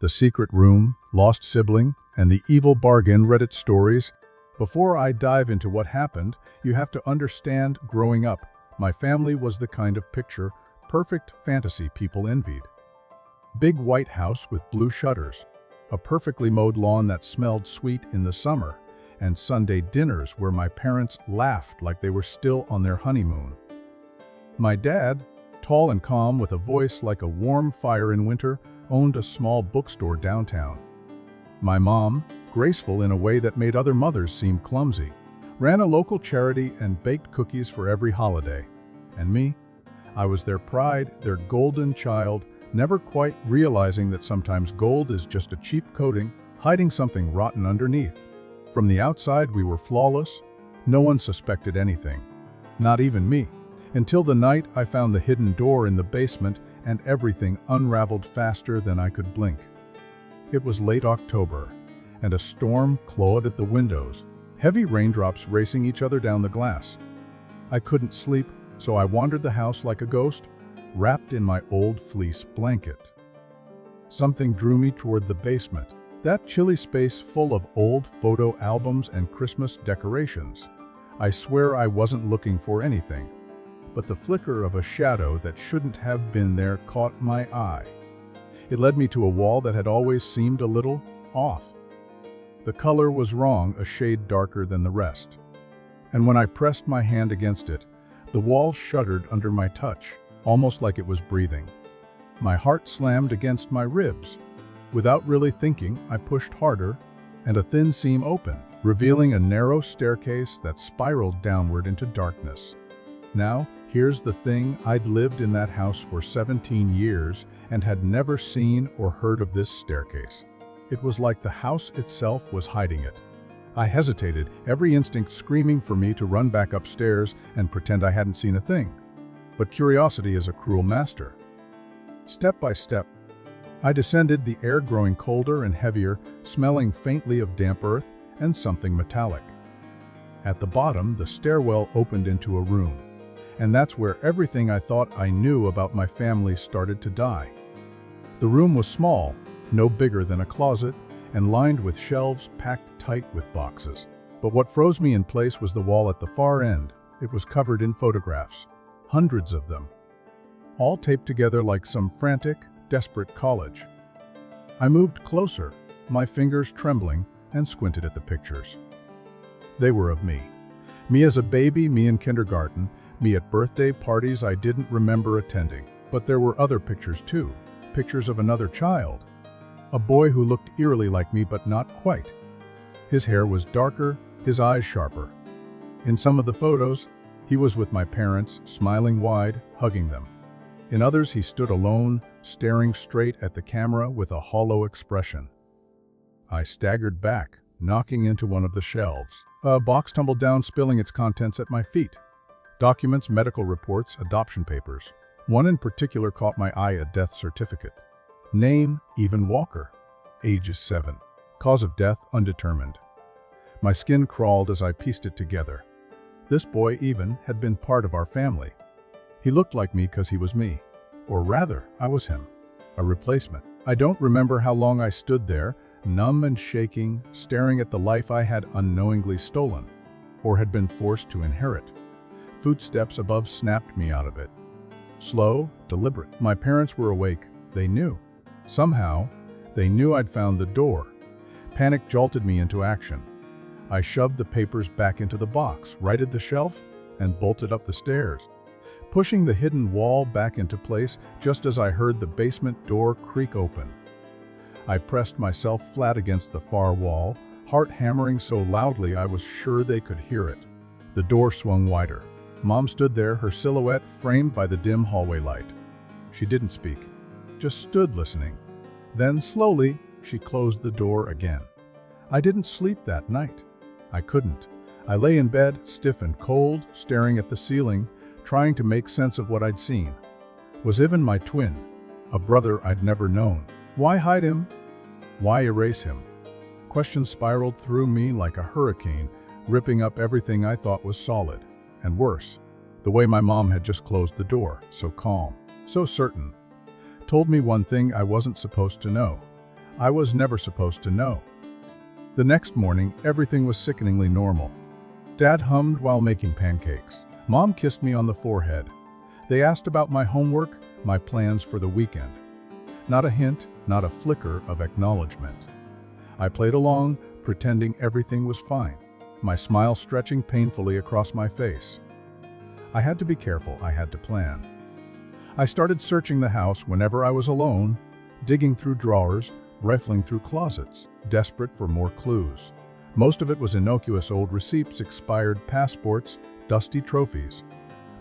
The Secret Room, Lost Sibling, and the Evil Bargain Reddit stories. Before I dive into what happened, you have to understand, growing up, my family was the kind of picture-perfect fantasy people envied. Big white house with blue shutters, a perfectly mowed lawn that smelled sweet in the summer, and Sunday dinners where my parents laughed like they were still on their honeymoon. My dad, tall and calm with a voice like a warm fire in winter, owned a small bookstore downtown. My mom, graceful in a way that made other mothers seem clumsy, ran a local charity and baked cookies for every holiday. And me? I was their pride, their golden child, never quite realizing that sometimes gold is just a cheap coating, hiding something rotten underneath. From the outside, we were flawless. No one suspected anything. Not even me. Until the night I found the hidden door in the basement and everything unraveled faster than I could blink. It was late October, and a storm clawed at the windows, heavy raindrops racing each other down the glass. I couldn't sleep, so I wandered the house like a ghost, wrapped in my old fleece blanket. Something drew me toward the basement, that chilly space full of old photo albums and Christmas decorations. I swear I wasn't looking for anything, but the flicker of a shadow that shouldn't have been there caught my eye. It led me to a wall that had always seemed a little off. The color was wrong, a shade darker than the rest. And when I pressed my hand against it, the wall shuddered under my touch, almost like it was breathing. My heart slammed against my ribs. Without really thinking, I pushed harder, and a thin seam opened, revealing a narrow staircase that spiraled downward into darkness. Now, here's the thing, I'd lived in that house for 17 years and had never seen or heard of this staircase. It was like the house itself was hiding it. I hesitated, every instinct screaming for me to run back upstairs and pretend I hadn't seen a thing. But curiosity is a cruel master. Step by step, I descended, the air growing colder and heavier, smelling faintly of damp earth and something metallic. At the bottom, the stairwell opened into a room. And that's where everything I thought I knew about my family started to die. The room was small, no bigger than a closet, and lined with shelves packed tight with boxes. But what froze me in place was the wall at the far end. It was covered in photographs, hundreds of them, all taped together like some frantic, desperate collage. I moved closer, my fingers trembling, and squinted at the pictures. They were of me. Me as a baby, me in kindergarten, me at birthday parties I didn't remember attending. But there were other pictures too, pictures of another child. A boy who looked eerily like me but not quite. His hair was darker, his eyes sharper. In some of the photos, he was with my parents, smiling wide, hugging them. In others, he stood alone, staring straight at the camera with a hollow expression. I staggered back, knocking into one of the shelves. A box tumbled down, spilling its contents at my feet. Documents, medical reports, adoption papers. One in particular caught my eye, a death certificate. Name, Evan Walker. Age is 7. Cause of death, undetermined. My skin crawled as I pieced it together. This boy, Evan, had been part of our family. He looked like me because he was me. Or rather, I was him. A replacement. I don't remember how long I stood there, numb and shaking, staring at the life I had unknowingly stolen, or had been forced to inherit. Footsteps above snapped me out of it. Slow, deliberate. My parents were awake. They knew. Somehow, they knew I'd found the door. Panic jolted me into action. I shoved the papers back into the box, righted the shelf, and bolted up the stairs, pushing the hidden wall back into place just as I heard the basement door creak open. I pressed myself flat against the far wall, heart hammering so loudly I was sure they could hear it. The door swung wider. Mom stood there, her silhouette framed by the dim hallway light. She didn't speak, just stood listening. Then, slowly, she closed the door again. I didn't sleep that night. I couldn't. I lay in bed, stiff and cold, staring at the ceiling, trying to make sense of what I'd seen. Was Ivan my twin? A brother I'd never known? Why hide him? Why erase him? Questions spiraled through me like a hurricane, ripping up everything I thought was solid. And worse, the way my mom had just closed the door, so calm, so certain, told me one thing I wasn't supposed to know. I was never supposed to know. The next morning, everything was sickeningly normal. Dad hummed while making pancakes. Mom kissed me on the forehead. They asked about my homework, my plans for the weekend. Not a hint, not a flicker of acknowledgement. I played along, pretending everything was fine, my smile stretching painfully across my face. I had to be careful, I had to plan. I started searching the house whenever I was alone, digging through drawers, rifling through closets, desperate for more clues. Most of it was innocuous old receipts, expired passports, dusty trophies.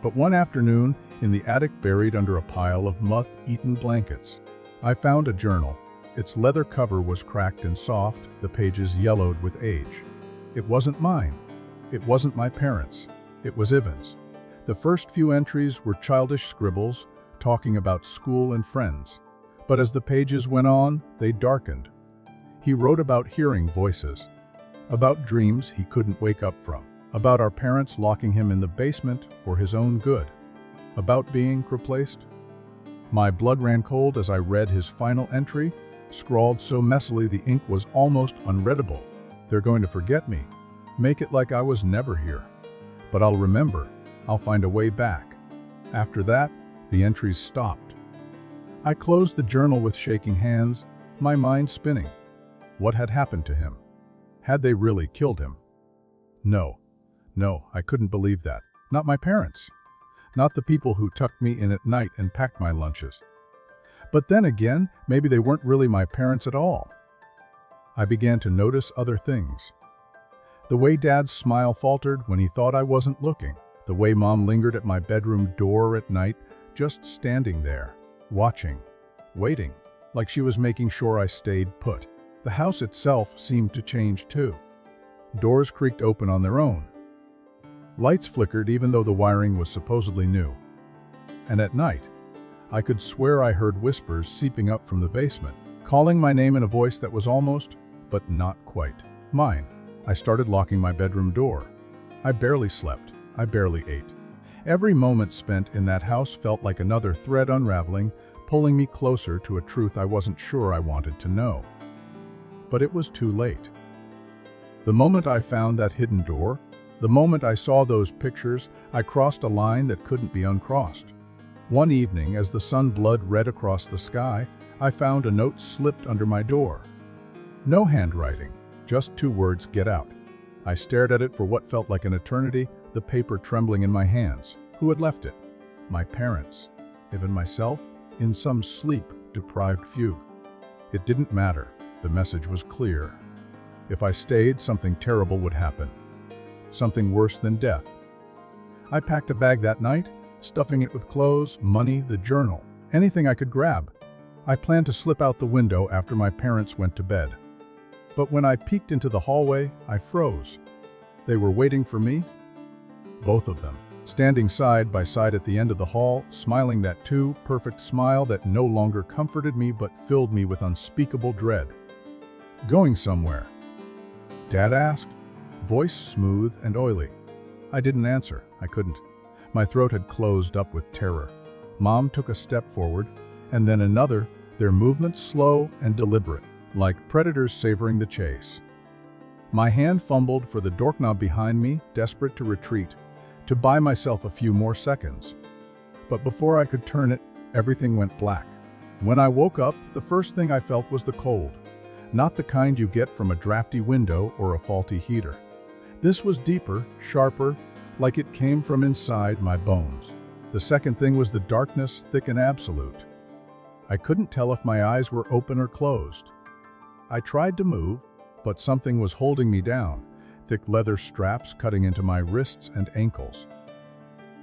But one afternoon, in the attic buried under a pile of moth-eaten blankets, I found a journal. Its leather cover was cracked and soft, the pages yellowed with age. It wasn't mine. It wasn't my parents'. It was Ivan's. The first few entries were childish scribbles, talking about school and friends. But as the pages went on, they darkened. He wrote about hearing voices, about dreams he couldn't wake up from, about our parents locking him in the basement for his own good, about being replaced. My blood ran cold as I read his final entry, scrawled so messily the ink was almost unreadable. They're going to forget me, make it like I was never here. But I'll remember, I'll find a way back. After that, the entries stopped. I closed the journal with shaking hands, my mind spinning. What had happened to him? Had they really killed him? No, I couldn't believe that. Not my parents. Not the people who tucked me in at night and packed my lunches. But then again, maybe they weren't really my parents at all. I began to notice other things. The way Dad's smile faltered when he thought I wasn't looking. The way Mom lingered at my bedroom door at night, just standing there, watching, waiting, like she was making sure I stayed put. The house itself seemed to change too. Doors creaked open on their own. Lights flickered even though the wiring was supposedly new. And at night, I could swear I heard whispers seeping up from the basement, calling my name in a voice that was almost, but not quite, mine. I started locking my bedroom door. I barely slept. I barely ate. Every moment spent in that house felt like another thread unraveling, pulling me closer to a truth I wasn't sure I wanted to know. But it was too late. The moment I found that hidden door, the moment I saw those pictures, I crossed a line that couldn't be uncrossed. One evening, as the sun blood red across the sky, I found a note slipped under my door. No handwriting, just 2 words, "Get out." I stared at it for what felt like an eternity, the paper trembling in my hands. Who had left it? My parents. Even myself? In some sleep-deprived fugue. It didn't matter. The message was clear. If I stayed, something terrible would happen. Something worse than death. I packed a bag that night, stuffing it with clothes, money, the journal, anything I could grab. I planned to slip out the window after my parents went to bed. But when I peeked into the hallway, I froze. They were waiting for me, both of them, standing side by side at the end of the hall, smiling that too perfect smile that no longer comforted me but filled me with unspeakable dread. "Going somewhere?" Dad asked, voice smooth and oily. I didn't answer. I couldn't. My throat had closed up with terror. Mom took a step forward, and then another, their movements slow and deliberate, like predators savoring the chase. My hand fumbled for the doorknob behind me, desperate to retreat, to buy myself a few more seconds. But before I could turn it, everything went black. When I woke up, the first thing I felt was the cold. Not the kind you get from a drafty window or a faulty heater. This was deeper, sharper, like it came from inside my bones. The second thing was the darkness, thick and absolute. I couldn't tell if my eyes were open or closed. I tried to move, but something was holding me down, thick leather straps cutting into my wrists and ankles.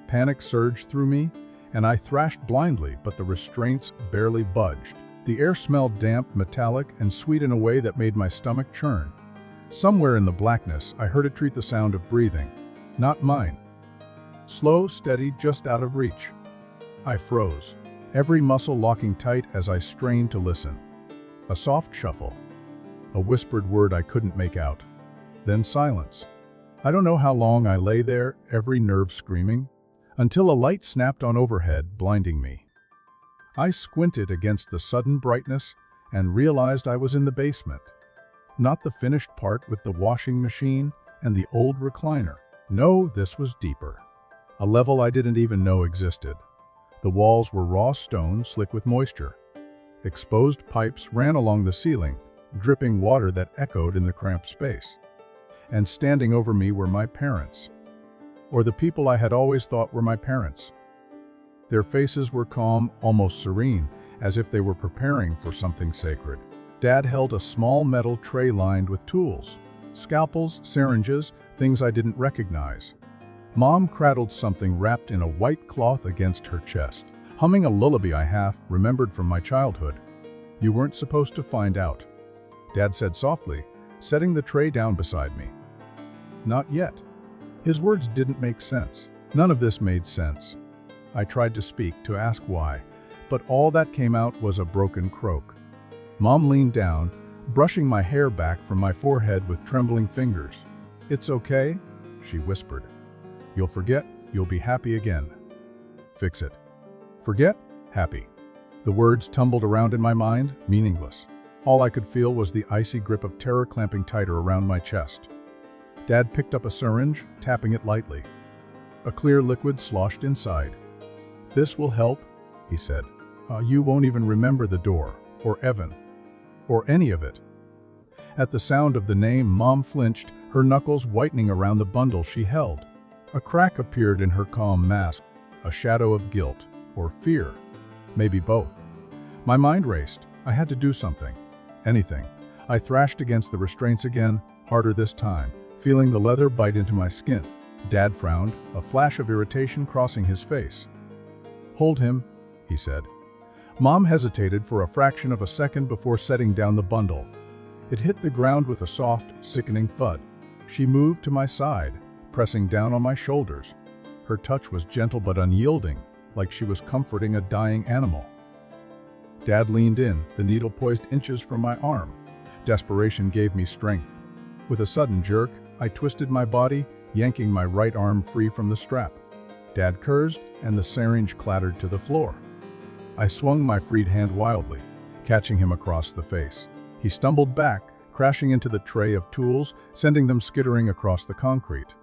Panic surged through me, and I thrashed blindly, but the restraints barely budged. The air smelled damp, metallic, and sweet in a way that made my stomach churn. Somewhere in the blackness, I heard Treat the sound of breathing. Not mine. Slow, steady, just out of reach. I froze, every muscle locking tight as I strained to listen. A soft shuffle. A whispered word I couldn't make out. Then silence. I don't know how long I lay there, every nerve screaming, until a light snapped on overhead, blinding me. I squinted against the sudden brightness, and realized I was in the basement. Not the finished part with the washing machine and the old recliner. No, this was deeper. A level I didn't even know existed. The walls were raw stone, slick with moisture. Exposed pipes ran along the ceiling, dripping water that echoed in the cramped space. And standing over me were my parents. Or the people I had always thought were my parents. Their faces were calm, almost serene, as if they were preparing for something sacred. Dad held a small metal tray lined with tools. Scalpels, syringes, things I didn't recognize. Mom cradled something wrapped in a white cloth against her chest, humming a lullaby I half remembered from my childhood. "You weren't supposed to find out," Dad said softly, setting the tray down beside me. "Not yet." His words didn't make sense. None of this made sense. I tried to speak, to ask why, but all that came out was a broken croak. Mom leaned down, brushing my hair back from my forehead with trembling fingers. "It's okay," she whispered. "You'll forget, you'll be happy again." Fix it. Forget? Happy. The words tumbled around in my mind, meaningless. All I could feel was the icy grip of terror clamping tighter around my chest. Dad picked up a syringe, tapping it lightly. A clear liquid sloshed inside. "This will help," he said. You won't even remember the door, or Evan, or any of it." At the sound of the name, Mom flinched, her knuckles whitening around the bundle she held. A crack appeared in her calm mask, a shadow of guilt, or fear, maybe both. My mind raced. I had to do something. Anything. I thrashed against the restraints again, harder this time, feeling the leather bite into my skin. Dad frowned, a flash of irritation crossing his face. "Hold him," he said. Mom hesitated for a fraction of a second before setting down the bundle. It hit the ground with a soft, sickening thud. She moved to my side, pressing down on my shoulders. Her touch was gentle but unyielding, like she was comforting a dying animal. Dad leaned in, the needle poised inches from my arm. Desperation gave me strength. With a sudden jerk, I twisted my body, yanking my right arm free from the strap. Dad cursed, and the syringe clattered to the floor. I swung my freed hand wildly, catching him across the face. He stumbled back, crashing into the tray of tools, sending them skittering across the concrete.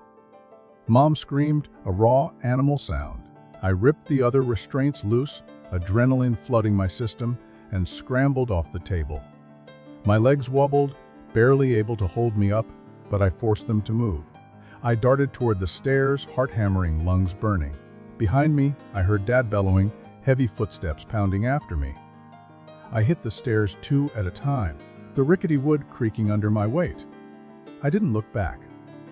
Mom screamed, a raw, animal sound. I ripped the other restraints loose, adrenaline flooding my system, and scrambled off the table. My legs wobbled, barely able to hold me up, but I forced them to move. I darted toward the stairs, heart hammering, lungs burning. Behind me, I heard Dad bellowing, heavy footsteps pounding after me. I hit the stairs 2 at a time, the rickety wood creaking under my weight. I didn't look back.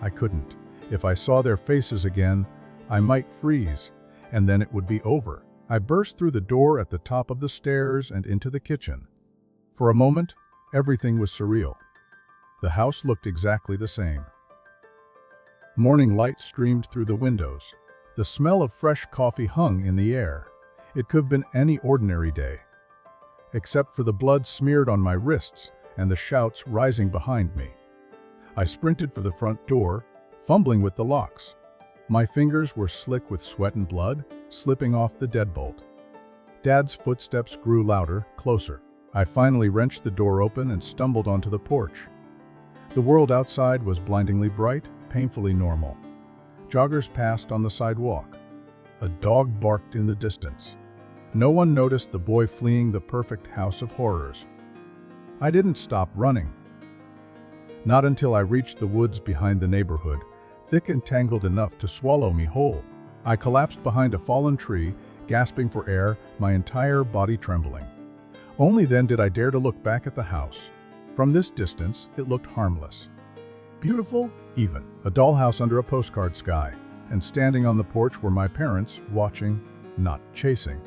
I couldn't. If I saw their faces again, I might freeze, and then it would be over. I burst through the door at the top of the stairs and into the kitchen. For a moment, everything was surreal. The house looked exactly the same. Morning light streamed through the windows. The smell of fresh coffee hung in the air. It could have been any ordinary day, except for the blood smeared on my wrists and the shouts rising behind me. I sprinted for the front door, fumbling with the locks. My fingers were slick with sweat and blood, slipping off the deadbolt. Dad's footsteps grew louder, closer. I finally wrenched the door open and stumbled onto the porch. The world outside was blindingly bright, painfully normal. Joggers passed on the sidewalk. A dog barked in the distance. No one noticed the boy fleeing the perfect house of horrors. I didn't stop running. Not until I reached the woods behind the neighborhood, thick and tangled enough to swallow me whole. I collapsed behind a fallen tree, gasping for air, my entire body trembling. Only then did I dare to look back at the house. From this distance, it looked harmless. Beautiful, even. A dollhouse under a postcard sky. And standing on the porch were my parents, watching, not chasing.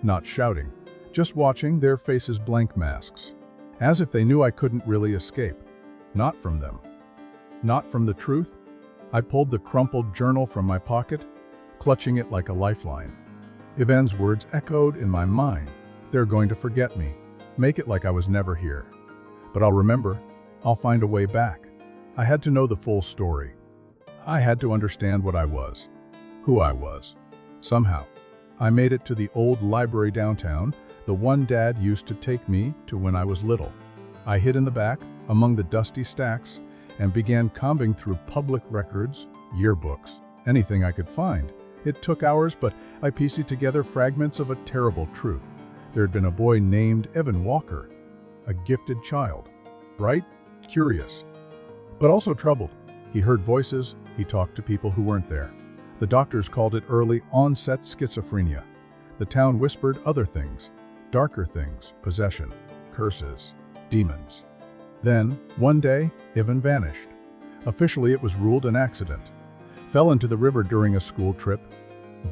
Not shouting, just watching, their faces blank masks. As if they knew I couldn't really escape. Not from them. Not from the truth. I pulled the crumpled journal from my pocket, clutching it like a lifeline. Yvonne's words echoed in my mind. They're going to forget me. Make it like I was never here. But I'll remember. I'll find a way back. I had to know the full story. I had to understand what I was. Who I was. Somehow. I made it to the old library downtown, the one Dad used to take me to when I was little. I hid in the back, among the dusty stacks, and began combing through public records, yearbooks, anything I could find. It took hours, but I pieced together fragments of a terrible truth. There had been a boy named Evan Walker, a gifted child, bright, curious, but also troubled. He heard voices, he talked to people who weren't there. The doctors called it early onset schizophrenia. The town whispered other things, darker things, possession, curses, demons. Then, one day, Evan vanished. Officially, it was ruled an accident. Fell into the river during a school trip.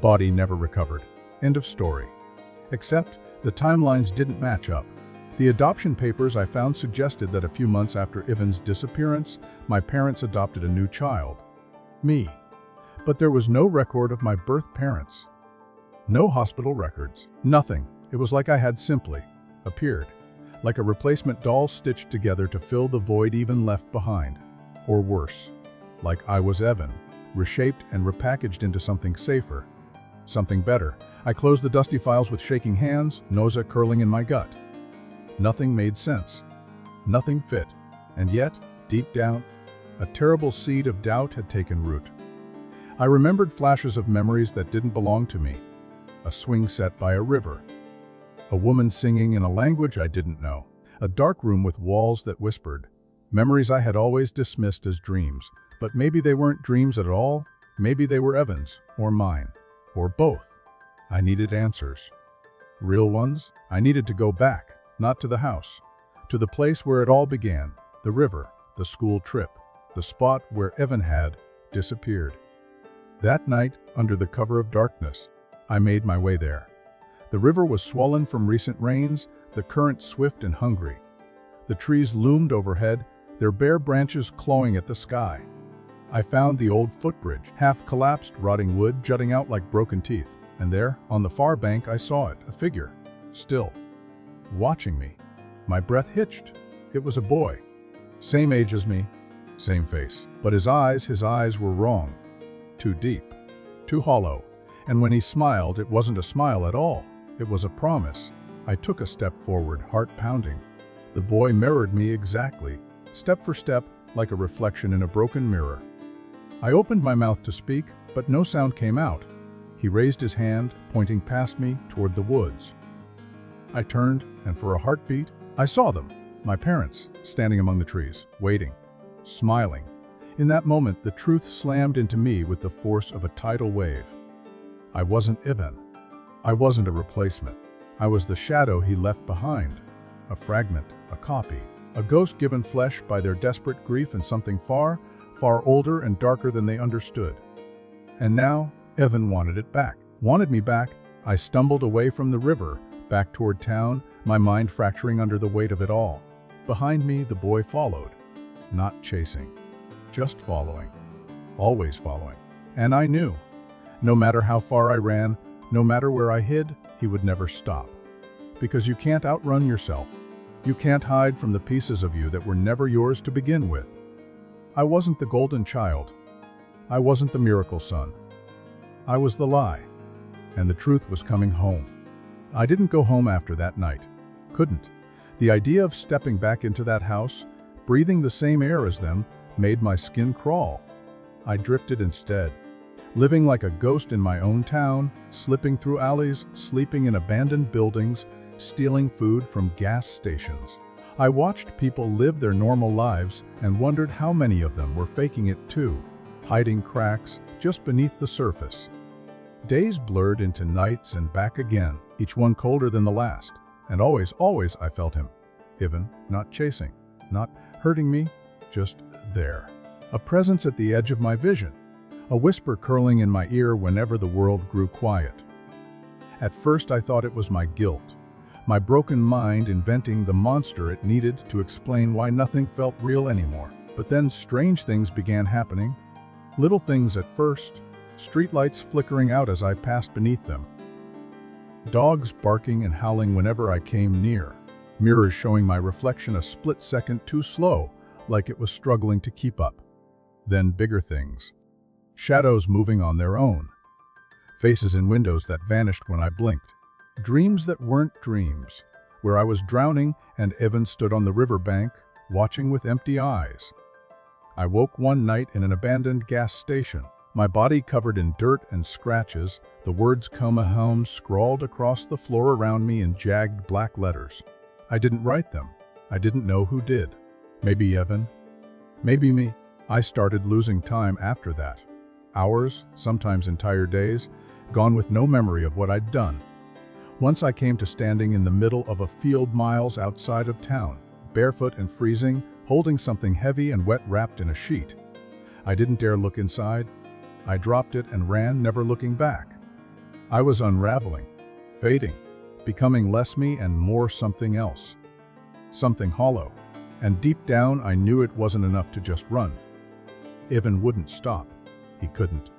Body never recovered. End of story. Except, the timelines didn't match up. The adoption papers I found suggested that a few months after Evan's disappearance, my parents adopted a new child. Me. But there was no record of my birth parents. No hospital records. Nothing. It was like I had simply appeared. Like a replacement doll stitched together to fill the void Evan left behind. Or worse. Like I was Evan, reshaped and repackaged into something safer. Something better. I closed the dusty files with shaking hands, nausea curling in my gut. Nothing made sense. Nothing fit. And yet, deep down, a terrible seed of doubt had taken root. I remembered flashes of memories that didn't belong to me. A swing set by a river. A woman singing in a language I didn't know. A dark room with walls that whispered. Memories I had always dismissed as dreams. But maybe they weren't dreams at all. Maybe they were Evan's, or mine, or both. I needed answers. Real ones. I needed to go back, not to the house, to the place where it all began, the river, the school trip, the spot where Evan had disappeared. That night, under the cover of darkness, I made my way there. The river was swollen from recent rains, the current swift and hungry. The trees loomed overhead, their bare branches clawing at the sky. I found the old footbridge, half-collapsed, rotting wood jutting out like broken teeth. And there, on the far bank, I saw it, a figure, still, watching me. My breath hitched. It was a boy. Same age as me, same face. But his eyes were wrong. Too deep, too hollow. And when he smiled, it wasn't a smile at all. It was a promise. I took a step forward, heart pounding. The boy mirrored me exactly, step for step, like a reflection in a broken mirror. I opened my mouth to speak, but no sound came out. He raised his hand, pointing past me toward the woods. I turned, and for a heartbeat, I saw them, my parents, standing among the trees, waiting, smiling. In that moment, the truth slammed into me with the force of a tidal wave. I wasn't Evan. I wasn't a replacement. I was the shadow he left behind, a fragment, a copy, a ghost given flesh by their desperate grief and something far, far older and darker than they understood. And now, Evan wanted it back, wanted me back. I stumbled away from the river, back toward town, my mind fracturing under the weight of it all. Behind me, the boy followed, not chasing, just following, always following. And I knew, no matter how far I ran, no matter where I hid, he would never stop. Because you can't outrun yourself. You can't hide from the pieces of you that were never yours to begin with. I wasn't the golden child. I wasn't the miracle son. I was the lie, and the truth was coming home. I didn't go home after that night. Couldn't. The idea of stepping back into that house, breathing the same air as them, made my skin crawl. I drifted instead, living like a ghost in my own town, slipping through alleys, sleeping in abandoned buildings, stealing food from gas stations. I watched people live their normal lives and wondered how many of them were faking it too, hiding cracks just beneath the surface. Days blurred into nights and back again, each one colder than the last. And always I felt him. Evan, not chasing, not hurting me, just there. A presence at the edge of my vision. A whisper curling in my ear whenever the world grew quiet. At first I thought it was my guilt, my broken mind inventing the monster it needed to explain why nothing felt real anymore. But then strange things began happening. Little things at first, streetlights flickering out as I passed beneath them. Dogs barking and howling whenever I came near. Mirrors showing my reflection a split second too slow, like it was struggling to keep up. Then bigger things. Shadows moving on their own. Faces in windows that vanished when I blinked. Dreams that weren't dreams, where I was drowning and Evan stood on the riverbank, watching with empty eyes. I woke one night in an abandoned gas station, my body covered in dirt and scratches, the words "come home" scrawled across the floor around me in jagged black letters. I didn't write them. I didn't know who did. Maybe Evan. Maybe me. I started losing time after that. Hours, sometimes entire days, gone with no memory of what I'd done. Once I came to standing in the middle of a field miles outside of town, barefoot and freezing, holding something heavy and wet wrapped in a sheet. I didn't dare look inside. I dropped it and ran, never looking back. I was unraveling, fading, becoming less me and more something else. Something hollow. And deep down, I knew it wasn't enough to just run. Ivan wouldn't stop. He couldn't.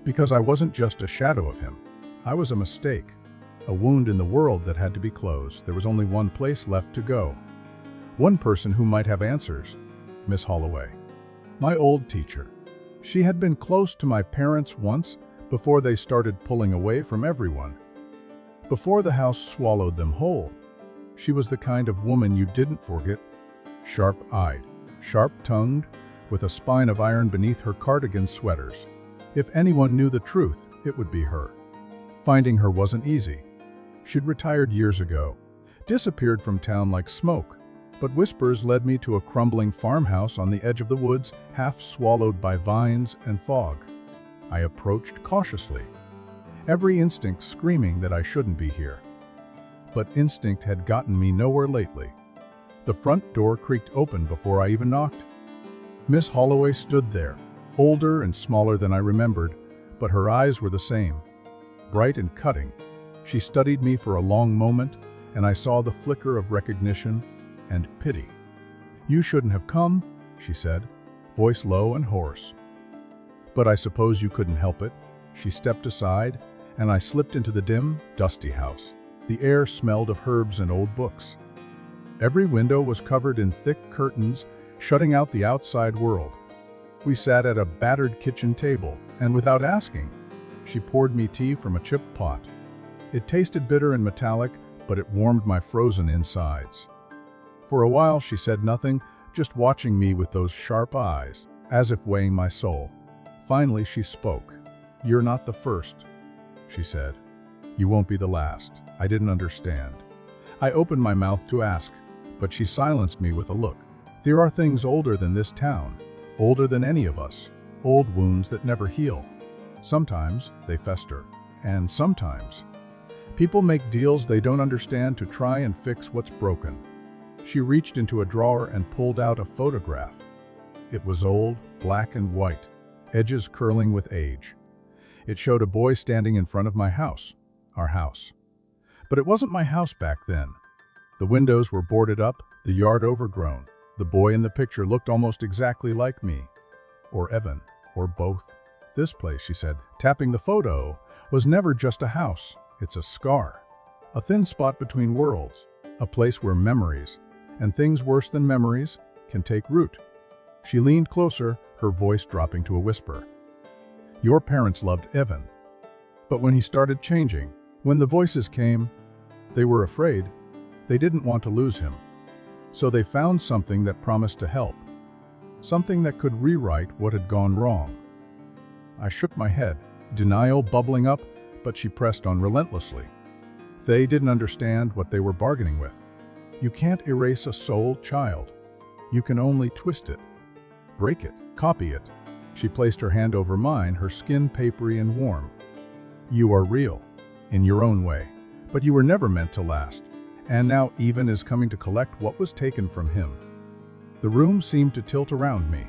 Because I wasn't just a shadow of him. I was a mistake. A wound in the world that had to be closed. There was only one place left to go. One person who might have answers. Miss Holloway. My old teacher. She had been close to my parents once, before they started pulling away from everyone. Before the house swallowed them whole. She was the kind of woman you didn't forget. Sharp-eyed, sharp-tongued, with a spine of iron beneath her cardigan sweaters. If anyone knew the truth, it would be her. Finding her wasn't easy. She'd retired years ago, disappeared from town like smoke, but whispers led me to a crumbling farmhouse on the edge of the woods, half swallowed by vines and fog. I approached cautiously, every instinct screaming that I shouldn't be here. But instinct had gotten me nowhere lately. The front door creaked open before I even knocked. Miss Holloway stood there, older and smaller than I remembered, but her eyes were the same, bright and cutting. She studied me for a long moment, and I saw the flicker of recognition and pity. "You shouldn't have come," she said, voice low and hoarse. "But I suppose you couldn't help it." She stepped aside, and I slipped into the dim, dusty house. The air smelled of herbs and old books. Every window was covered in thick curtains, shutting out the outside world. We sat at a battered kitchen table, and without asking, she poured me tea from a chipped pot. It tasted bitter and metallic, but it warmed my frozen insides. For a while she said nothing, just watching me with those sharp eyes, as if weighing my soul. Finally she spoke. "You're not the first," she said. "You won't be the last." I didn't understand. I opened my mouth to ask, but she silenced me with a look. "There are things older than this town, older than any of us, old wounds that never heal. Sometimes they fester, and sometimes people make deals they don't understand to try and fix what's broken." She reached into a drawer and pulled out a photograph. It was old, black and white, edges curling with age. It showed a boy standing in front of my house, our house. But it wasn't my house back then. The windows were boarded up, the yard overgrown. The boy in the picture looked almost exactly like me. Or Evan, or both. "This place," she said, tapping the photo, "was never just a house. It's a scar. A thin spot between worlds. A place where memories, and things worse than memories, can take root." She leaned closer, her voice dropping to a whisper. "Your parents loved Evan. But when he started changing, when the voices came, they were afraid. They didn't want to lose him. So they found something that promised to help. Something that could rewrite what had gone wrong." I shook my head, denial bubbling up, but she pressed on relentlessly. They didn't understand what they were bargaining with. You can't erase a soul, child. You can only twist it, break it, copy it. She placed her hand over mine, her skin papery and warm. "You are real, in your own way, but you were never meant to last. And now Evan is coming to collect what was taken from him." The room seemed to tilt around me.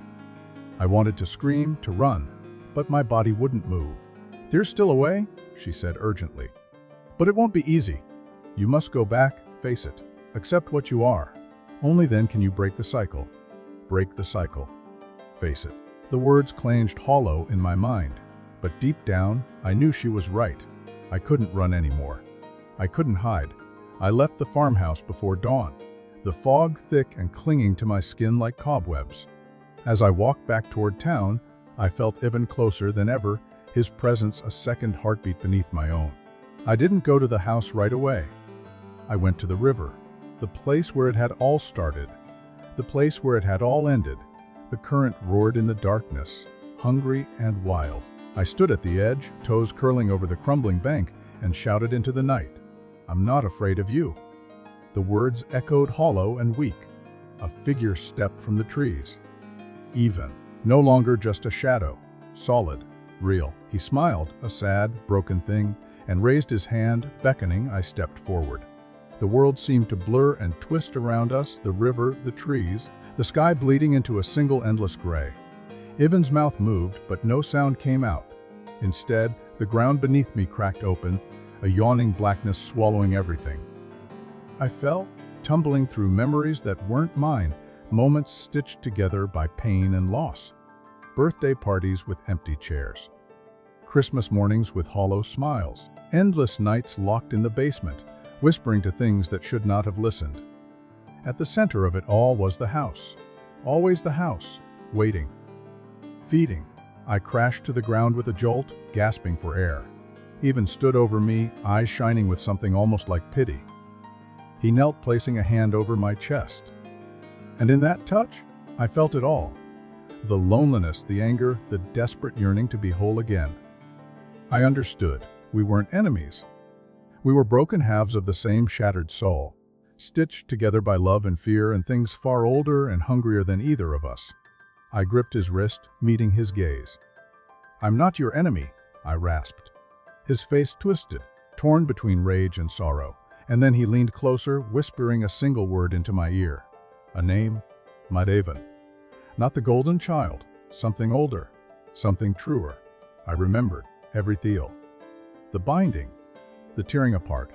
I wanted to scream, to run, but my body wouldn't move. "There's still a way," she said urgently. "But it won't be easy. You must go back, face it, accept what you are. Only then can you break the cycle. Break the cycle. Face it." The words clanged hollow in my mind, but deep down, I knew she was right. I couldn't run anymore. I couldn't hide. I left the farmhouse before dawn, the fog thick and clinging to my skin like cobwebs. As I walked back toward town, I felt Evan closer than ever, his presence a second heartbeat beneath my own. I didn't go to the house right away. I went to the river, the place where it had all started, the place where it had all ended. The current roared in the darkness, hungry and wild. I stood at the edge, toes curling over the crumbling bank, and shouted into the night, "I'm not afraid of you." The words echoed hollow and weak. A figure stepped from the trees. Even, no longer just a shadow, solid, real. He smiled, a sad, broken thing, and raised his hand, beckoning. I stepped forward. The world seemed to blur and twist around us, the river, the trees, the sky bleeding into a single endless gray. Ivan's mouth moved, but no sound came out. Instead, the ground beneath me cracked open, a yawning blackness swallowing everything. I fell, tumbling through memories that weren't mine, moments stitched together by pain and loss. Birthday parties with empty chairs. Christmas mornings with hollow smiles. Endless nights locked in the basement, whispering to things that should not have listened. At the center of it all was the house. Always the house, waiting. Feeding. I crashed to the ground with a jolt, gasping for air. Even stood over me, eyes shining with something almost like pity. He knelt, placing a hand over my chest. And in that touch, I felt it all. The loneliness, the anger, the desperate yearning to be whole again. I understood. We weren't enemies. We were broken halves of the same shattered soul, stitched together by love and fear and things far older and hungrier than either of us. I gripped his wrist, meeting his gaze. "I'm not your enemy," I rasped. His face twisted, torn between rage and sorrow, and then he leaned closer, whispering a single word into my ear. A name, Malevolent. Not the golden child, something older, something truer. I remembered every detail. The binding, the tearing apart.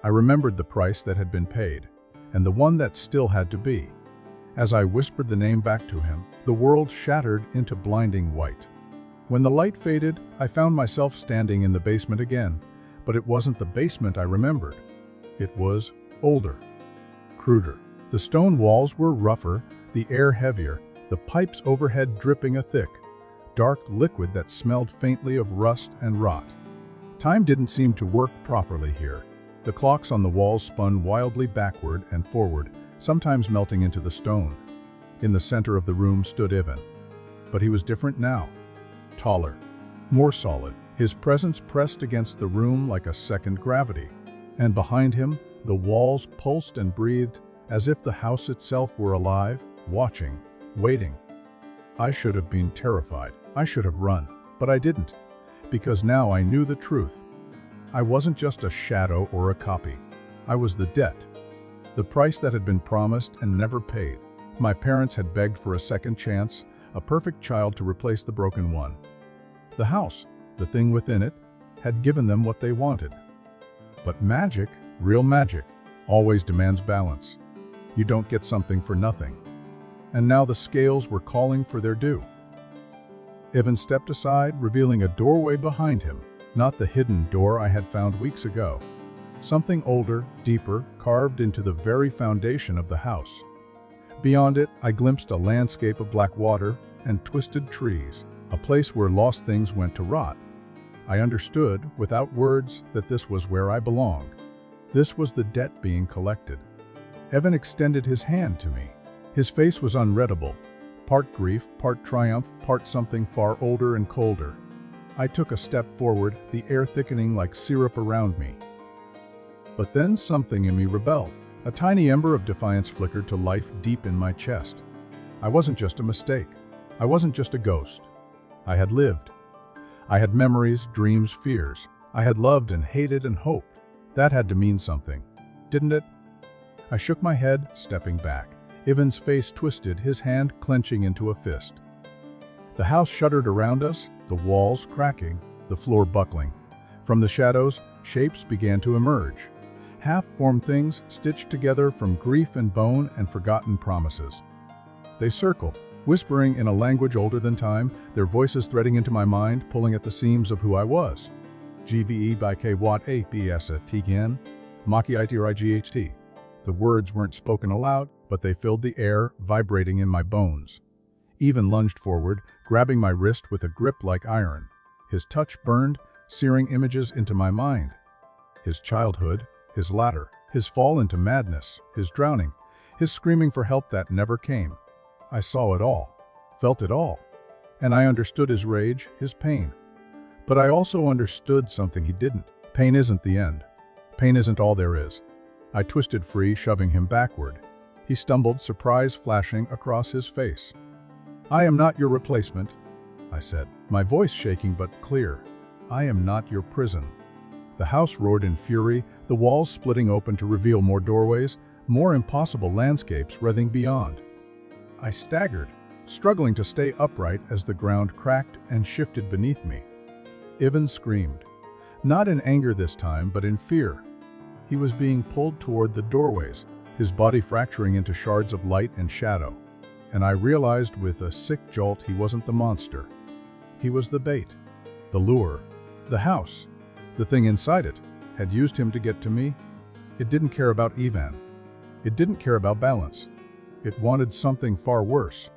I remembered the price that had been paid, and the one that still had to be. As I whispered the name back to him, the world shattered into blinding white. When the light faded, I found myself standing in the basement again, but it wasn't the basement I remembered. It was older, cruder. The stone walls were rougher, the air heavier, the pipes overhead dripping a thick, dark liquid that smelled faintly of rust and rot. Time didn't seem to work properly here. The clocks on the walls spun wildly backward and forward, sometimes melting into the stone. In the center of the room stood Ivan. But he was different now. Taller, more solid. His presence pressed against the room like a second gravity. And behind him, the walls pulsed and breathed as if the house itself were alive, watching, waiting. I should have been terrified. I should have run. But I didn't. Because now I knew the truth. I wasn't just a shadow or a copy. I was the debt. The price that had been promised and never paid. My parents had begged for a second chance, a perfect child to replace the broken one. The house, the thing within it, had given them what they wanted. But magic, real magic, always demands balance. You don't get something for nothing. And now the scales were calling for their due. Ivan stepped aside, revealing a doorway behind him, not the hidden door I had found weeks ago. Something older, deeper, carved into the very foundation of the house. Beyond it, I glimpsed a landscape of black water and twisted trees, a place where lost things went to rot. I understood, without words, that this was where I belonged. This was the debt being collected. Ivan extended his hand to me. His face was unreadable, part grief, part triumph, part something far older and colder. I took a step forward, the air thickening like syrup around me. But then something in me rebelled. A tiny ember of defiance flickered to life deep in my chest. I wasn't just a mistake. I wasn't just a ghost. I had lived. I had memories, dreams, fears. I had loved and hated and hoped. That had to mean something, didn't it? I shook my head, stepping back. Ivan's face twisted, his hand clenching into a fist. The house shuddered around us, the walls cracking, the floor buckling. From the shadows, shapes began to emerge. Half-formed things stitched together from grief and bone and forgotten promises. They circled, whispering in a language older than time, their voices threading into my mind, pulling at the seams of who I was. GVE by K Watt A BS Tigan, Maki ITRIGHT. The words weren't spoken aloud, but they filled the air, vibrating in my bones. Ivan lunged forward, grabbing my wrist with a grip like iron. His touch burned, searing images into my mind. His childhood, his ladder, his fall into madness, his drowning, his screaming for help that never came. I saw it all, felt it all, and I understood his rage, his pain. But I also understood something he didn't. Pain isn't the end. Pain isn't all there is. I twisted free, shoving him backward. He stumbled, surprise flashing across his face. "I am not your replacement," I said, my voice shaking but clear. "I am not your prison." The house roared in fury, the walls splitting open to reveal more doorways, more impossible landscapes writhing beyond. I staggered, struggling to stay upright as the ground cracked and shifted beneath me. Ivan screamed, not in anger this time, but in fear. He was being pulled toward the doorways, his body fracturing into shards of light and shadow. And I realized with a sick jolt he wasn't the monster. He was the bait, the lure. The house, the thing inside it, had used him to get to me. It didn't care about Ivan. It didn't care about balance. It wanted something far worse.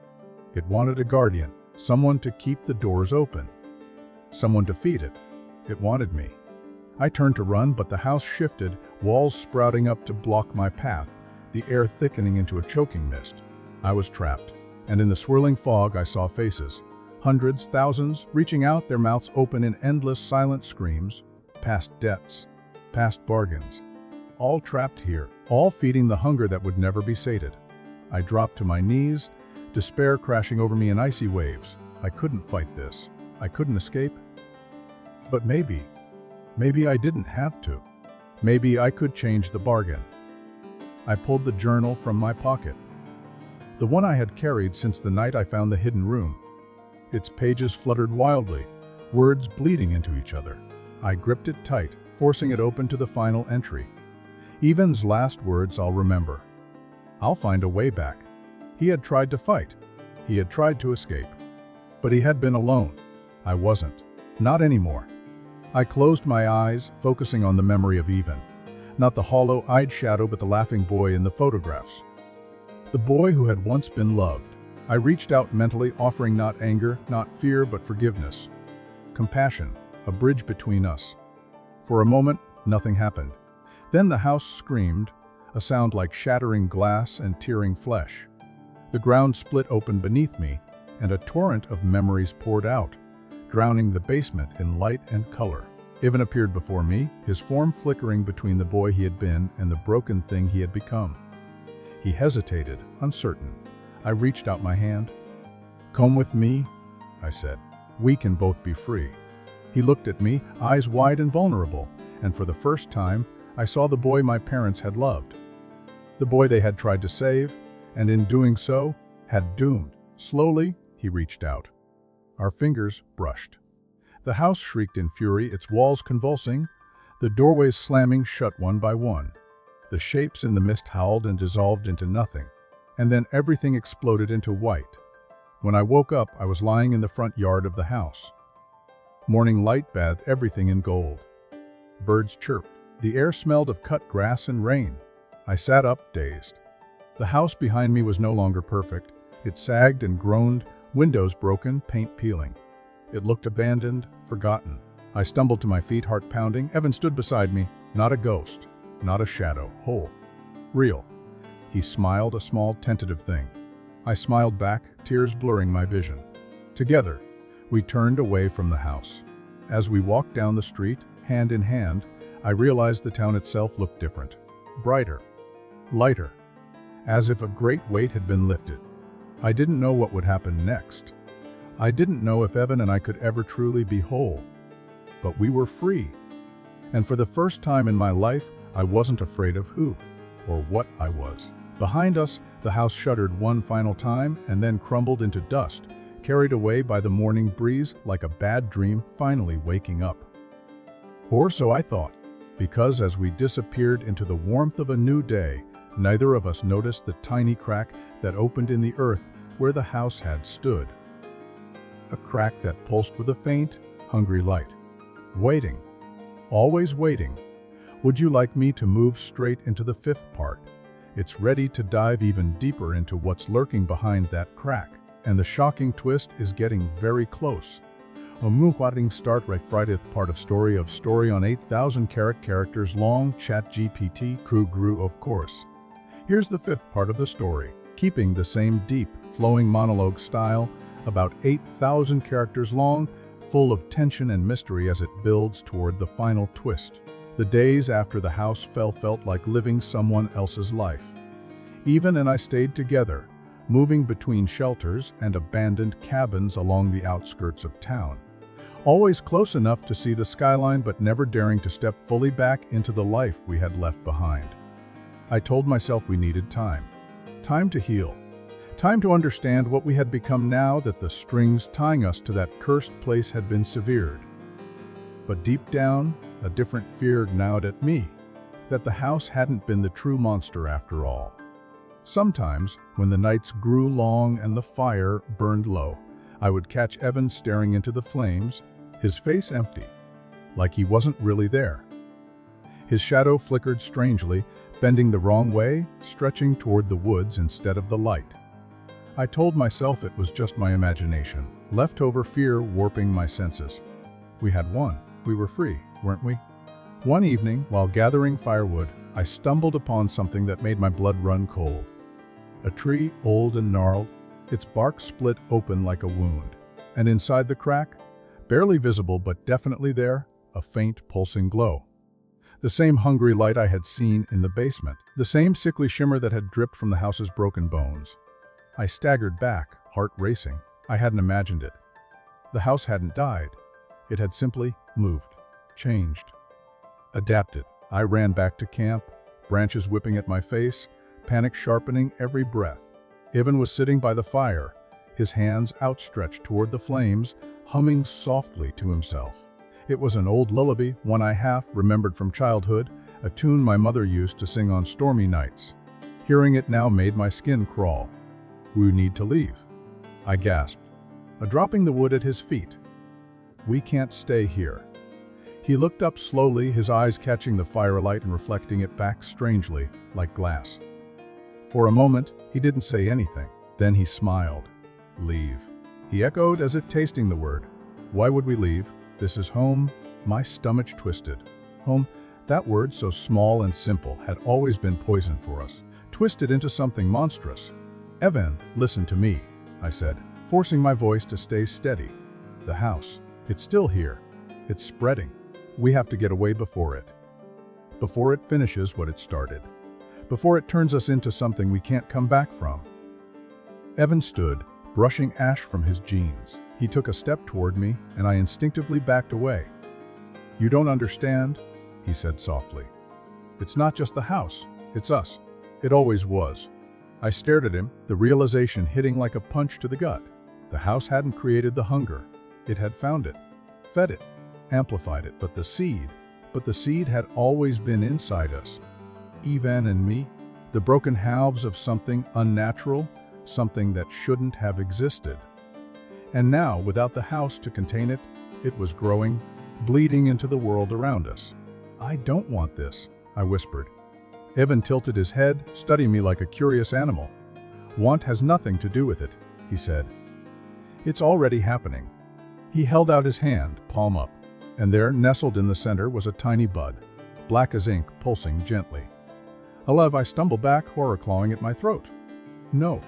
It wanted a guardian, someone to keep the doors open, someone to feed it. It wanted me. I turned to run, but the house shifted, walls sprouting up to block my path, the air thickening into a choking mist. I was trapped, and in the swirling fog I saw faces, hundreds, thousands, reaching out, their mouths open in endless silent screams, past debts, past bargains, all trapped here, all feeding the hunger that would never be sated. I dropped to my knees, despair crashing over me in icy waves. I couldn't fight this. I couldn't escape. But maybe I didn't have to. Maybe I could change the bargain. I pulled the journal from my pocket, the one I had carried since the night I found the hidden room. Its pages fluttered wildly, words bleeding into each other. I gripped it tight, forcing it open to the final entry. Ivan's last words I'll remember. "I'll find a way back." He had tried to fight. He had tried to escape. But he had been alone. I wasn't. Not anymore. I closed my eyes, focusing on the memory of Ivan. Not the hollow-eyed shadow, but the laughing boy in the photographs. The boy who had once been loved. I reached out mentally, offering not anger, not fear, but forgiveness. Compassion, a bridge between us. For a moment, nothing happened. Then the house screamed, a sound like shattering glass and tearing flesh. The ground split open beneath me, and a torrent of memories poured out, drowning the basement in light and color. Ivan appeared before me, his form flickering between the boy he had been and the broken thing he had become. He hesitated, uncertain. I reached out my hand. "Come with me," I said. "We can both be free." He looked at me, eyes wide and vulnerable, and for the first time, I saw the boy my parents had loved. The boy they had tried to save, and in doing so, had doomed. Slowly, he reached out. Our fingers brushed. The house shrieked in fury, its walls convulsing, the doorways slamming shut one by one. The shapes in the mist howled and dissolved into nothing, and then everything exploded into white. When I woke up, I was lying in the front yard of the house. Morning light bathed everything in gold. Birds chirped. The air smelled of cut grass and rain. I sat up, dazed. The house behind me was no longer perfect. It sagged and groaned, windows broken, paint peeling. It looked abandoned, forgotten. I stumbled to my feet, heart pounding. Evan stood beside me, not a ghost, not a shadow, whole, real. He smiled, a small, tentative thing. I smiled back, tears blurring my vision. Together, we turned away from the house. As we walked down the street, hand in hand, I realized the town itself looked different, brighter, lighter, as if a great weight had been lifted. I didn't know what would happen next. I didn't know if Evan and I could ever truly be whole. But we were free. And for the first time in my life, I wasn't afraid of who or what I was. Behind us, the house shuddered one final time and then crumbled into dust, carried away by the morning breeze like a bad dream finally waking up. Or so I thought, because as we disappeared into the warmth of a new day, neither of us noticed the tiny crack that opened in the earth where the house had stood. A crack that pulsed with a faint, hungry light. Waiting. Always waiting. Would you like me to move straight into the fifth part? It's ready to dive even deeper into what's lurking behind that crack. And the shocking twist is getting very close. A muhuating start right Friday part of story on 8,000 characters long ChatGPT crew grew of course. Here's the fifth part of the story, keeping the same deep, flowing monologue style, about 8,000 characters long, full of tension and mystery as it builds toward the final twist. The days after the house felt like living someone else's life. Evan and I stayed together, moving between shelters and abandoned cabins along the outskirts of town. Always close enough to see the skyline but never daring to step fully back into the life we had left behind. I told myself we needed time. Time to heal. Time to understand what we had become now that the strings tying us to that cursed place had been severed. But deep down, a different fear gnawed at me, that the house hadn't been the true monster after all. Sometimes, when the nights grew long and the fire burned low, I would catch Evan staring into the flames, his face empty, like he wasn't really there. His shadow flickered strangely, bending the wrong way, stretching toward the woods instead of the light. I told myself it was just my imagination, leftover fear warping my senses. We had won. We were free, weren't we? One evening, while gathering firewood, I stumbled upon something that made my blood run cold. A tree, old and gnarled, its bark split open like a wound, and inside the crack, barely visible but definitely there, a faint pulsing glow. The same hungry light I had seen in the basement, the same sickly shimmer that had dripped from the house's broken bones. I staggered back, heart racing. I hadn't imagined it. The house hadn't died. It had simply moved, changed, adapted. I ran back to camp, branches whipping at my face, panic sharpening every breath. Evan was sitting by the fire, his hands outstretched toward the flames, humming softly to himself. It was an old lullaby, one I half remembered from childhood, a tune my mother used to sing on stormy nights. Hearing it now made my skin crawl. "We need to leave," I gasped, dropping the wood at his feet. "We can't stay here." He looked up slowly, his eyes catching the firelight and reflecting it back strangely, like glass. For a moment, he didn't say anything. Then he smiled. "Leave," he echoed as if tasting the word. "Why would we leave? This is home." My stomach twisted. Home, that word so small and simple, had always been poison for us, twisted into something monstrous. "Evan, listen to me," I said, forcing my voice to stay steady. "The house, it's still here. It's spreading. We have to get away before it finishes what it started. Before it turns us into something we can't come back from." Evan stood, brushing ash from his jeans. He took a step toward me, and I instinctively backed away. "You don't understand," he said softly. "It's not just the house, it's us. It always was." I stared at him, the realization hitting like a punch to the gut. The house hadn't created the hunger. It had found it, fed it, amplified it, but the seed had always been inside us. Evan and me, the broken halves of something unnatural, something that shouldn't have existed. And now, without the house to contain it, it was growing, bleeding into the world around us. "I don't want this," I whispered. Evan tilted his head, studying me like a curious animal. "Want has nothing to do with it," he said. "It's already happening." He held out his hand, palm up, and there, nestled in the center, was a tiny bud, black as ink, pulsing gently. I stumbled back, horror clawing at my throat. "No,"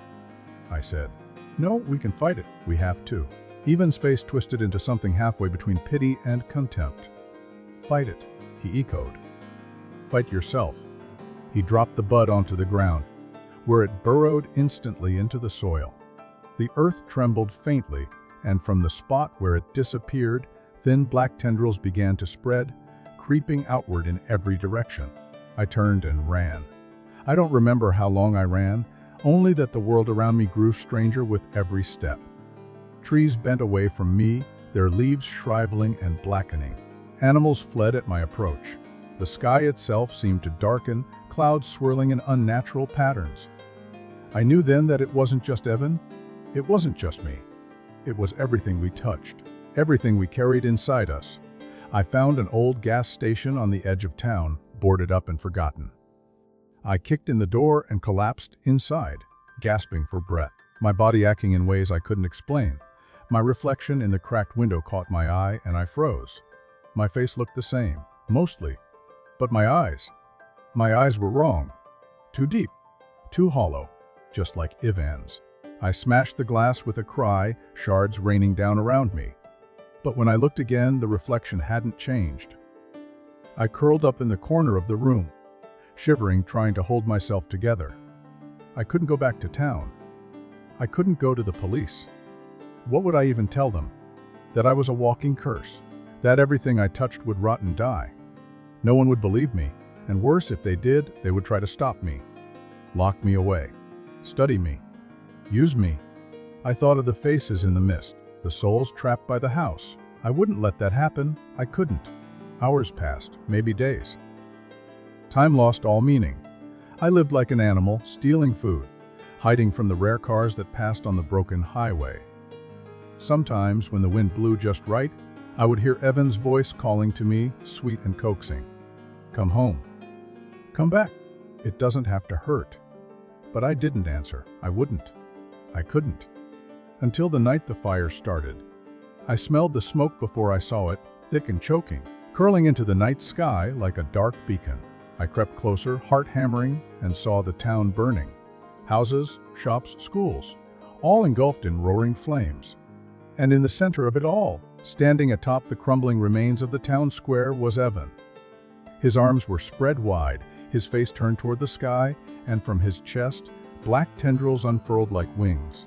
I said. "No, we can fight it. We have to." Evan's face twisted into something halfway between pity and contempt. "Fight it," he echoed. "Fight yourself." He dropped the bud onto the ground, where it burrowed instantly into the soil. The earth trembled faintly, and from the spot where it disappeared, thin black tendrils began to spread, creeping outward in every direction. I turned and ran. I don't remember how long I ran, only that the world around me grew stranger with every step. Trees bent away from me, their leaves shriveling and blackening. Animals fled at my approach. The sky itself seemed to darken, clouds swirling in unnatural patterns. I knew then that it wasn't just Evan. It wasn't just me. It was everything we touched, everything we carried inside us. I found an old gas station on the edge of town, boarded up and forgotten. I kicked in the door and collapsed inside, gasping for breath, my body acting in ways I couldn't explain. My reflection in the cracked window caught my eye and I froze. My face looked the same, mostly. But my eyes were wrong. Too deep, too hollow, just like Ivan's. I smashed the glass with a cry, shards raining down around me. But when I looked again, the reflection hadn't changed. I curled up in the corner of the room, shivering, trying to hold myself together. I couldn't go back to town. I couldn't go to the police. What would I even tell them? That I was a walking curse, that everything I touched would rot and die. No one would believe me, and worse, if they did, they would try to stop me, lock me away, study me, use me. I thought of the faces in the mist, the souls trapped by the house. I wouldn't let that happen. I couldn't. Hours passed, maybe days. Time lost all meaning. I lived like an animal, stealing food, hiding from the rare cars that passed on the broken highway. Sometimes, when the wind blew just right, I would hear Evan's voice calling to me, sweet and coaxing. Come home. Come back. It doesn't have to hurt. But I didn't answer. I wouldn't. I couldn't. Until the night the fire started. I smelled the smoke before I saw it, thick and choking, curling into the night sky like a dark beacon. I crept closer, heart hammering, and saw the town burning. Houses, shops, schools, all engulfed in roaring flames. And in the center of it all, standing atop the crumbling remains of the town square, was Evan. His arms were spread wide, his face turned toward the sky, and from his chest, black tendrils unfurled like wings.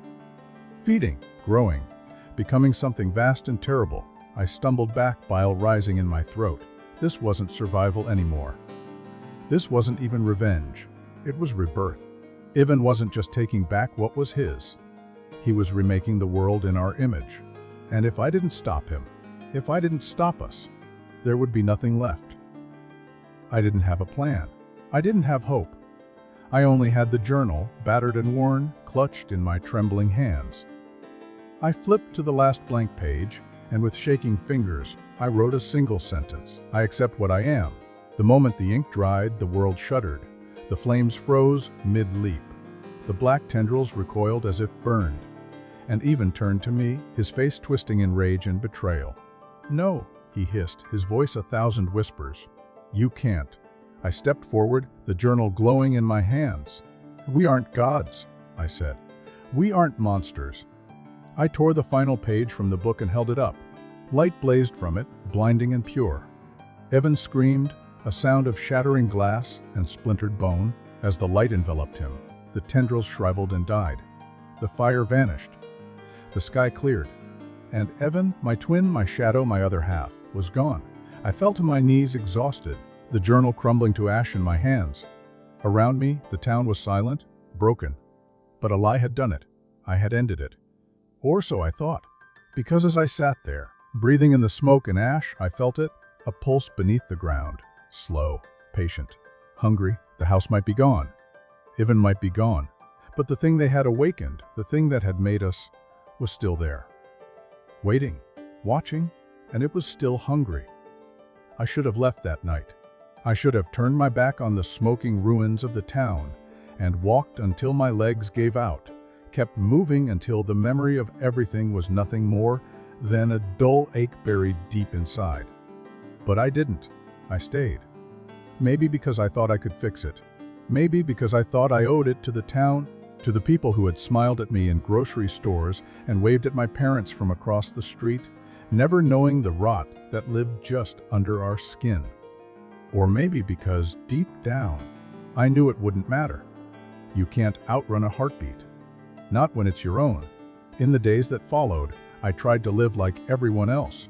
Feeding, growing, becoming something vast and terrible. I stumbled back, bile rising in my throat. This wasn't survival anymore. This wasn't even revenge. It was rebirth. Ivan wasn't just taking back what was his. He was remaking the world in our image. And if I didn't stop him, if I didn't stop us, there would be nothing left. I didn't have a plan. I didn't have hope. I only had the journal, battered and worn, clutched in my trembling hands. I flipped to the last blank page, and with shaking fingers, I wrote a single sentence. I accept what I am. The moment the ink dried, the world shuddered. The flames froze mid-leap. The black tendrils recoiled as if burned. And Ivan turned to me, his face twisting in rage and betrayal. No, he hissed, his voice a thousand whispers. You can't. I stepped forward, the journal glowing in my hands. We aren't gods, I said. We aren't monsters. I tore the final page from the book and held it up. Light blazed from it, blinding and pure. Evan screamed, a sound of shattering glass and splintered bone. As the light enveloped him, the tendrils shriveled and died. The fire vanished. The sky cleared. And Evan, my twin, my shadow, my other half, was gone. I fell to my knees exhausted, the journal crumbling to ash in my hands. Around me, the town was silent, broken. But a lie had done it. I had ended it. Or so I thought. Because as I sat there, breathing in the smoke and ash, I felt it, a pulse beneath the ground. Slow, patient, hungry. The house might be gone. Ivan might be gone. But the thing they had awakened, the thing that had made us, was still there. Waiting, watching, and it was still hungry. I should have left that night. I should have turned my back on the smoking ruins of the town and walked until my legs gave out, kept moving until the memory of everything was nothing more than a dull ache buried deep inside. But I didn't. I stayed. Maybe because I thought I could fix it. Maybe because I thought I owed it to the town, to the people who had smiled at me in grocery stores and waved at my parents from across the street, never knowing the rot that lived just under our skin. Or maybe because, deep down, I knew it wouldn't matter. You can't outrun a heartbeat. Not when it's your own. In the days that followed, I tried to live like everyone else.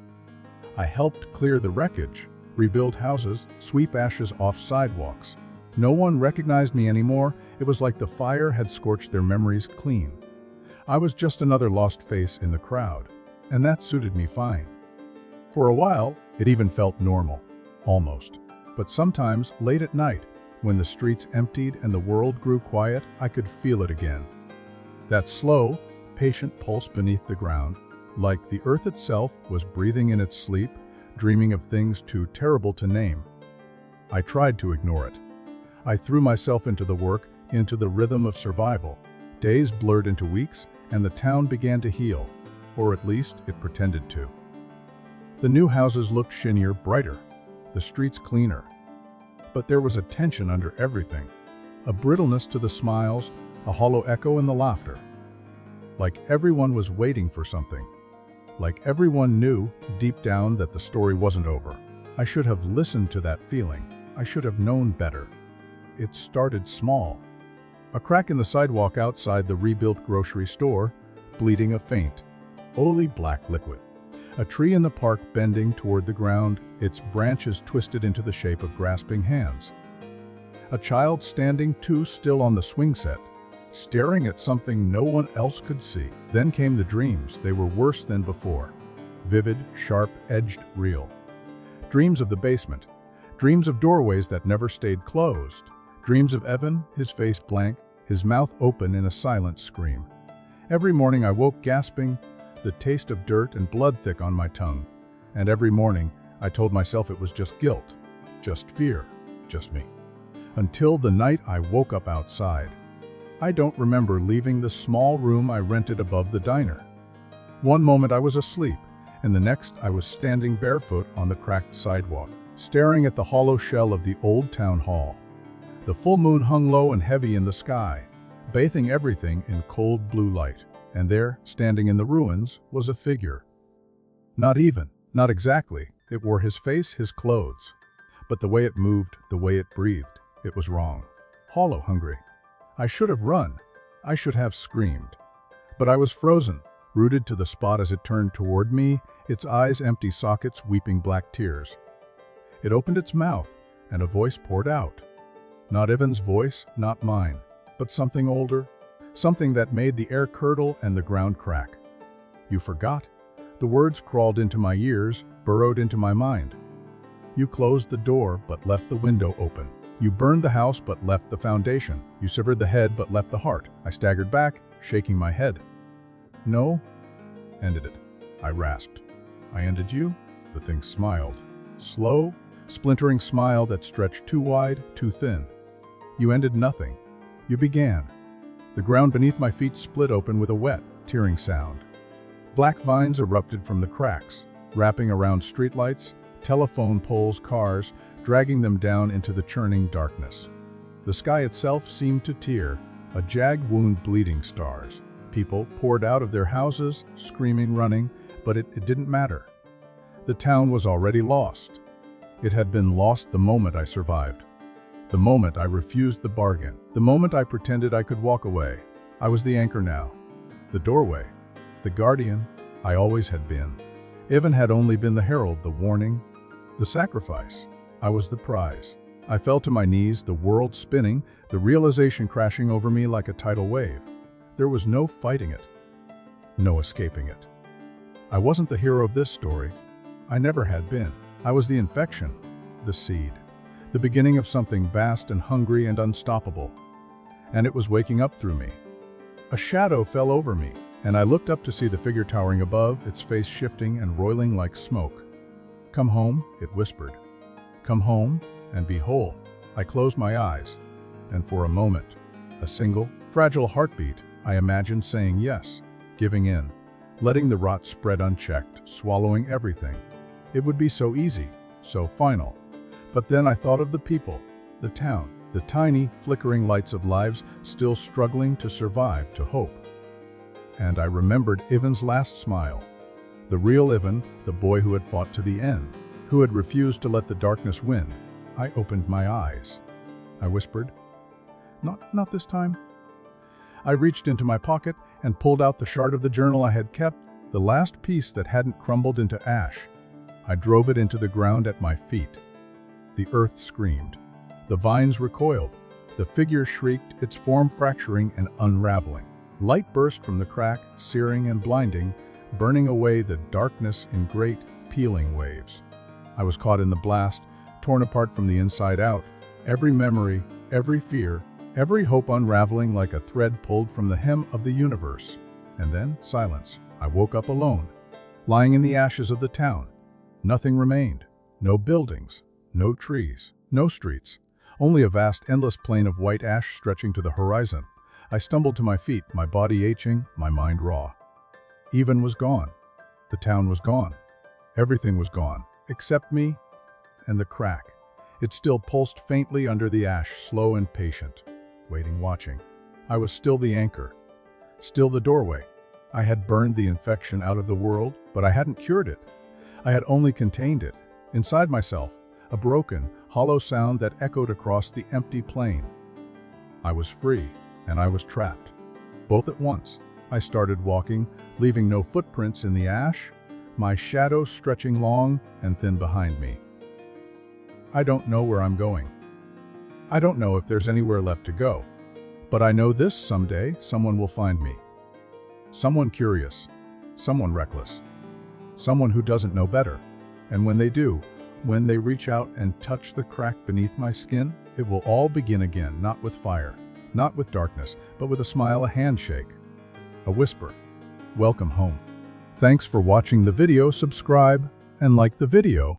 I helped clear the wreckage, rebuild houses, sweep ashes off sidewalks. No one recognized me anymore. It was like the fire had scorched their memories clean. I was just another lost face in the crowd, and that suited me fine. For a while, it even felt normal, almost. But sometimes, late at night, when the streets emptied and the world grew quiet, I could feel it again. That slow, patient pulse beneath the ground, like the earth itself was breathing in its sleep, dreaming of things too terrible to name. I tried to ignore it. I threw myself into the work, into the rhythm of survival. Days blurred into weeks, and the town began to heal. or at least it pretended to. The new houses looked shinier, brighter, the streets cleaner. But there was a tension under everything, a brittleness to the smiles, a hollow echo in the laughter. Like everyone was waiting for something. Like everyone knew, deep down, that the story wasn't over. I should have listened to that feeling. I should have known better. It started small. A crack in the sidewalk outside the rebuilt grocery store, bleeding a faint, oily black liquid. A tree in the park bending toward the ground, its branches twisted into the shape of grasping hands. A child standing too still on the swing set, staring at something no one else could see. Then came the dreams. They were worse than before. Vivid, sharp-edged, real. Dreams of the basement. Dreams of doorways that never stayed closed. Dreams of Evan, his face blank, his mouth open in a silent scream. Every morning I woke gasping, the taste of dirt and blood thick on my tongue. And every morning I told myself it was just guilt, just fear, just me. Until the night I woke up outside. I don't remember leaving the small room I rented above the diner. One moment I was asleep, and the next I was standing barefoot on the cracked sidewalk, staring at the hollow shell of the old town hall. The full moon hung low and heavy in the sky, bathing everything in cold blue light. And there, standing in the ruins, was a figure. Not even, not exactly. It wore his face, his clothes. But the way it moved, the way it breathed, it was wrong. Hollow, hungry. I should have run. I should have screamed. But I was frozen, rooted to the spot as it turned toward me, its eyes empty sockets weeping black tears. It opened its mouth, and a voice poured out. Not Evan's voice, not mine, but something older, something that made the air curdle and the ground crack. You forgot? The words crawled into my ears, burrowed into my mind. You closed the door, but left the window open. You burned the house, but left the foundation. You severed the head, but left the heart. I staggered back, shaking my head. No, ended it. I rasped. I ended you? The thing smiled. Slow, splintering smile that stretched too wide, too thin. You ended nothing. You began. The ground beneath my feet split open with a wet, tearing sound. Black vines erupted from the cracks, wrapping around streetlights, telephone poles, cars, dragging them down into the churning darkness. The sky itself seemed to tear, a jagged wound bleeding stars. People poured out of their houses, screaming, running, but it didn't matter. The town was already lost. It had been lost the moment I survived. The moment I refused the bargain. The moment I pretended I could walk away. I was the anchor now. The doorway. The guardian I always had been. Evan had only been the herald, the warning, the sacrifice. I was the prize. I fell to my knees, the world spinning, the realization crashing over me like a tidal wave. There was no fighting it, no escaping it. I wasn't the hero of this story. I never had been. I was the infection, the seed, the beginning of something vast and hungry and unstoppable. And it was waking up through me. A shadow fell over me, and I looked up to see the figure towering above, its face shifting and roiling like smoke. Come home, it whispered. Come home and be whole. I closed my eyes, and for a moment, a single, fragile heartbeat, I imagined saying yes, giving in, letting the rot spread unchecked, swallowing everything. It would be so easy, so final. But then I thought of the people, the town, the tiny, flickering lights of lives still struggling to survive, to hope. And I remembered Evan's last smile. The real Evan, the boy who had fought to the end, who had refused to let the darkness win. I opened my eyes. I whispered, Not this time." I reached into my pocket and pulled out the shard of the journal I had kept, the last piece that hadn't crumbled into ash. I drove it into the ground at my feet. The earth screamed. The vines recoiled. The figure shrieked, its form fracturing and unraveling. Light burst from the crack, searing and blinding, burning away the darkness in great, peeling waves. I was caught in the blast, torn apart from the inside out, every memory, every fear, every hope unraveling like a thread pulled from the hem of the universe. And then, silence. I woke up alone, lying in the ashes of the town. Nothing remained. No buildings, no trees, no streets. Only a vast, endless plain of white ash stretching to the horizon. I stumbled to my feet, my body aching, my mind raw. Even was gone. The town was gone. Everything was gone, except me and the crack. It still pulsed faintly under the ash, slow and patient, waiting, watching. I was still the anchor, still the doorway. I had burned the infection out of the world, but I hadn't cured it. I had only contained it. Inside myself, a broken, hollow sound that echoed across the empty plain. I was free, and I was trapped. Both at once, I started walking, leaving no footprints in the ash, my shadow stretching long and thin behind me. I don't know where I'm going. I don't know if there's anywhere left to go. But I know this: someday, someone will find me. Someone curious, someone reckless, someone who doesn't know better. And when they do, when they reach out and touch the crack beneath my skin, it will all begin again, not with fire, not with darkness, but with a smile, a handshake, a whisper. Welcome home. Thanks for watching the video. Subscribe and like the video.